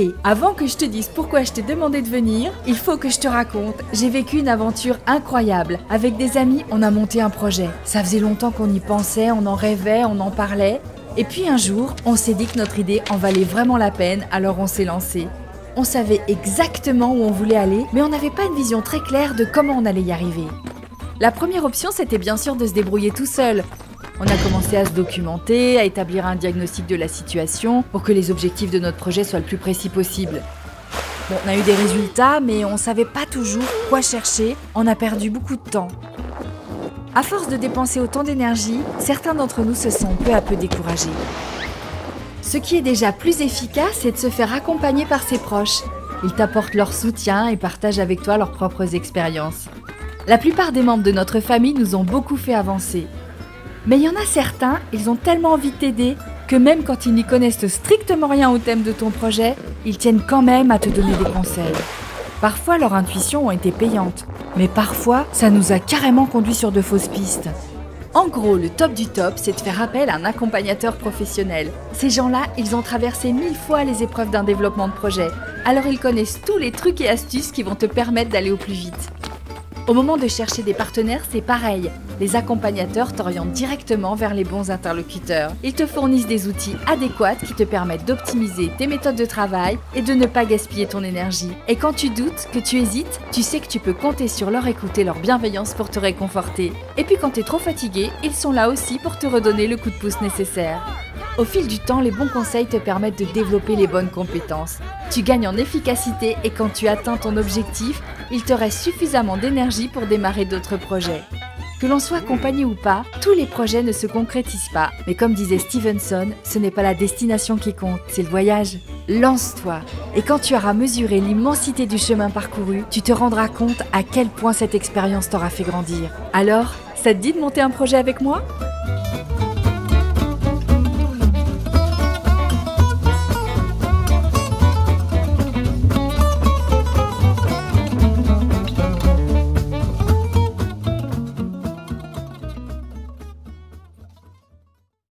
Ok, avant que je te dise pourquoi je t'ai demandé de venir, il faut que je te raconte. J'ai vécu une aventure incroyable. Avec des amis, on a monté un projet. Ça faisait longtemps qu'on y pensait, on en rêvait, on en parlait. Et puis un jour, on s'est dit que notre idée en valait vraiment la peine, alors on s'est lancé. On savait exactement où on voulait aller, mais on n'avait pas une vision très claire de comment on allait y arriver. La première option, c'était bien sûr de se débrouiller tout seul. On a commencé à se documenter, à établir un diagnostic de la situation pour que les objectifs de notre projet soient le plus précis possible. Bon, on a eu des résultats, mais on ne savait pas toujours quoi chercher, on a perdu beaucoup de temps. À force de dépenser autant d'énergie, certains d'entre nous se sont peu à peu découragés. Ce qui est déjà plus efficace, c'est de se faire accompagner par ses proches. Ils t'apportent leur soutien et partagent avec toi leurs propres expériences. La plupart des membres de notre famille nous ont beaucoup fait avancer. Mais il y en a certains, ils ont tellement envie de t'aider que même quand ils n'y connaissent strictement rien au thème de ton projet, ils tiennent quand même à te donner des conseils. Parfois, leurs intuitions ont été payantes, mais parfois, ça nous a carrément conduits sur de fausses pistes. En gros, le top du top, c'est de faire appel à un accompagnateur professionnel. Ces gens-là, ils ont traversé 1000 fois les épreuves d'un développement de projet, alors ils connaissent tous les trucs et astuces qui vont te permettre d'aller au plus vite. Au moment de chercher des partenaires, c'est pareil. Les accompagnateurs t'orientent directement vers les bons interlocuteurs. Ils te fournissent des outils adéquats qui te permettent d'optimiser tes méthodes de travail et de ne pas gaspiller ton énergie. Et quand tu doutes, que tu hésites, tu sais que tu peux compter sur leur écoute et leur bienveillance pour te réconforter. Et puis quand tu es trop fatigué, ils sont là aussi pour te redonner le coup de pouce nécessaire. Au fil du temps, les bons conseils te permettent de développer les bonnes compétences. Tu gagnes en efficacité et quand tu atteins ton objectif, il te reste suffisamment d'énergie pour démarrer d'autres projets. Que l'on soit accompagné ou pas, tous les projets ne se concrétisent pas. Mais comme disait Stevenson, ce n'est pas la destination qui compte, c'est le voyage. Lance-toi. Et quand tu auras mesuré l'immensité du chemin parcouru, tu te rendras compte à quel point cette expérience t'aura fait grandir. Alors, ça te dit de monter un projet avec moi ?